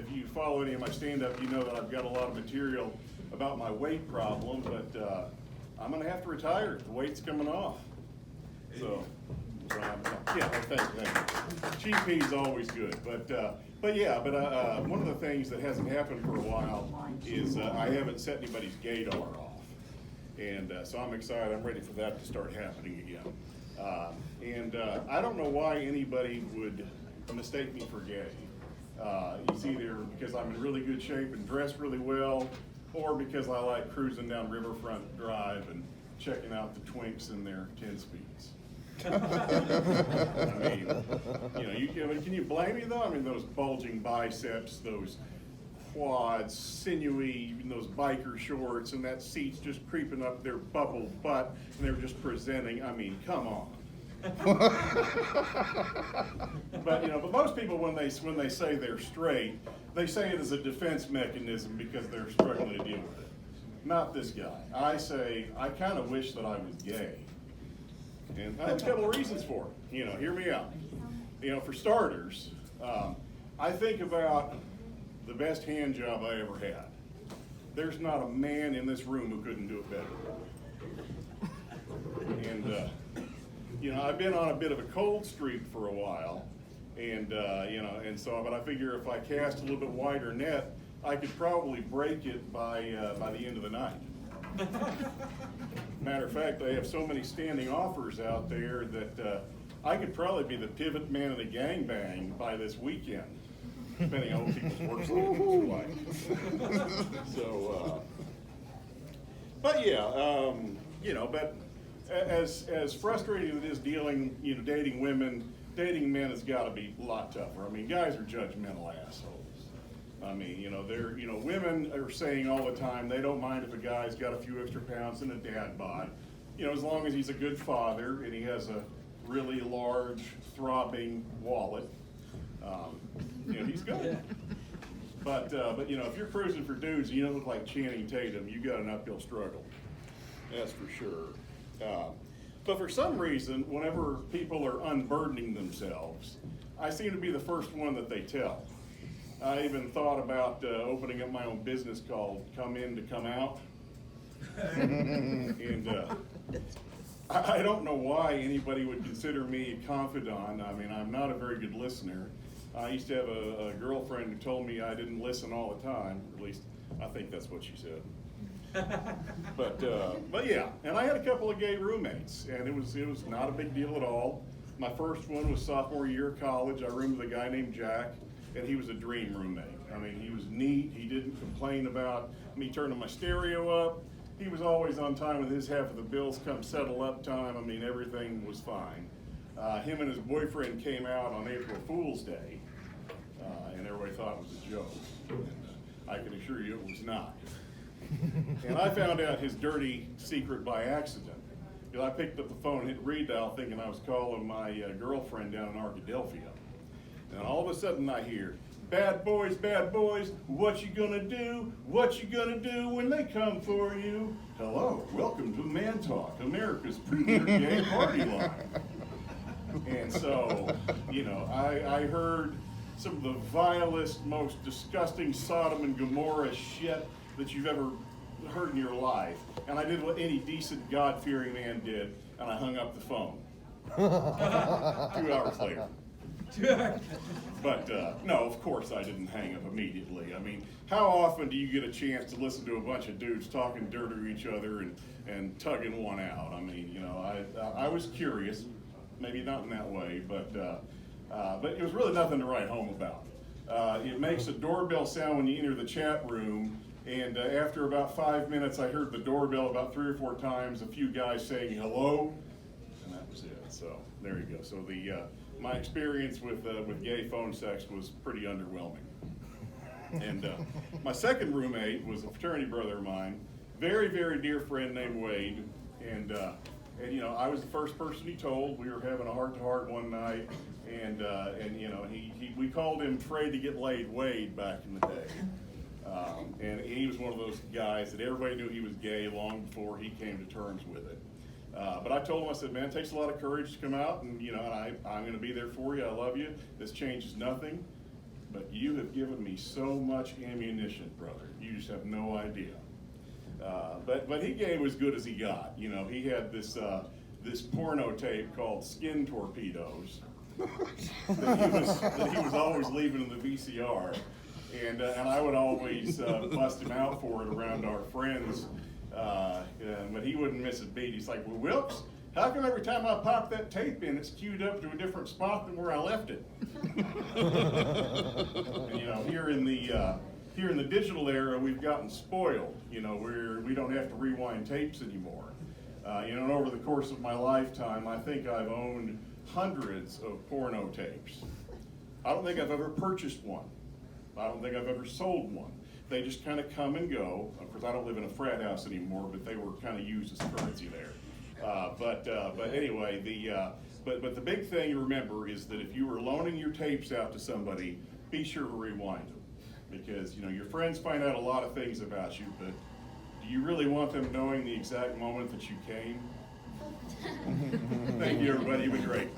if you follow any of my stand-up, you know that I've got a lot of material about my weight problem, but I'm going to have to retire. The weight's coming off. So yeah, thank you. Cheap is always good, but one of the things that hasn't happened for a while is I haven't set anybody's gaydar off, and so I'm excited. I'm ready for that to start happening again. I don't know why anybody would mistake me for gay. It's either because I'm in really good shape and dress really well, or because I like cruising down Riverfront Drive and checking out the twinks in their 10-speeds. I mean, can you blame me though? I mean, those bulging biceps, those quads, sinewy, those biker shorts, and that seat's just creeping up their bubble butt, and they're just presenting. I mean, come on. But most people, when they say they're straight, they say it as a defense mechanism because they're struggling to deal with it. Not this guy. I say I kind of wish that I was gay. And I have a couple of reasons for it. Hear me out. For starters, I think about the best hand job I ever had. There's not a man in this room who couldn't do it better. And I've been on a bit of a cold streak for a while, but I figure if I cast a little bit wider net, I could probably break it by the end of the night. Matter of fact, I have so many standing offers out there that I could probably be the pivot man of the gangbang by this weekend, depending on what people's work schedules are like. So, but as frustrating as it is dating women, dating men has got to be a lot tougher. I mean, guys are judgmental assholes. I mean, women are saying all the time they don't mind if a guy's got a few extra pounds and a dad bod, as long as he's a good father and he has a really large, throbbing wallet. He's good. But if you're cruising for dudes and you don't look like Channing Tatum, you got an uphill struggle. That's for sure. But for some reason, whenever people are unburdening themselves, I seem to be the first one that they tell. I even thought about opening up my own business called Come In to Come Out. And I don't know why anybody would consider me a confidant. I mean, I'm not a very good listener. I used to have a girlfriend who told me I didn't listen all the time. At least I think that's what she said. But yeah, and I had a couple of gay roommates, and it was not a big deal at all. My first one was sophomore year of college. I roomed with a guy named Jack, and he was a dream roommate. I mean, he was neat. He didn't complain about me turning my stereo up. He was always on time with his half of the bills come settle up time. I mean, everything was fine. Him and his boyfriend came out on April Fool's Day, and everybody thought it was a joke. And, I can assure you it was not. And I found out his dirty secret by accident. Because I picked up the phone and hit read dial thinking I was calling my girlfriend down in Arkadelphia. And all of a sudden I hear, bad boys, what you gonna do? What you gonna do when they come for you? Hello, welcome to Man Talk, America's premier gay party line. And so, I heard some of the vilest, most disgusting Sodom and Gomorrah shit that you've ever heard in your life. And I did what any decent, God-fearing man did, and I hung up the phone. 2 hours later. But no, of course I didn't hang up immediately. I mean, how often do you get a chance to listen to a bunch of dudes talking dirt to each other and tugging one out? I mean, I was curious, maybe not in that way, but it was really nothing to write home about. It makes a doorbell sound when you enter the chat room, and after about 5 minutes, I heard the doorbell about 3 or 4 times, a few guys saying hello, and that was it. So there you go. So my experience with gay phone sex was pretty underwhelming. And my second roommate was a fraternity brother of mine, very, very dear friend named Wade, and I was the first person he told. We were having a heart-to-heart one night, and we called him Afraid to Get Laid Wade back in the day. And he was one of those guys that everybody knew he was gay long before he came to terms with it. But I told him, I said, man, it takes a lot of courage to come out, and I'm going to be there for you. I love you. This changes nothing. but you have given me so much ammunition, brother. You just have no idea. But he gave as good as he got. You know, he had this porno tape called Skin Torpedoes that he was always leaving in the VCR, and I would always bust him out for it around our friends, but he wouldn't miss a beat. He's like, "Well, Wilks, how come every time I pop that tape in, it's queued up to a different spot than where I left it?" And, you know, here in the digital era, we've gotten spoiled. You know, we don't have to rewind tapes anymore. You know, and over the course of my lifetime, I think I've owned hundreds of porno tapes. I don't think I've ever purchased one. I don't think I've ever sold one. They just kind of come and go. Of course, I don't live in a frat house anymore, but they were kind of used as currency there. But anyway, but the big thing to remember is that if you were loaning your tapes out to somebody, be sure to rewind them, because you know your friends find out a lot of things about you, but do you really want them knowing the exact moment that you came? Thank you, everybody. You've been great.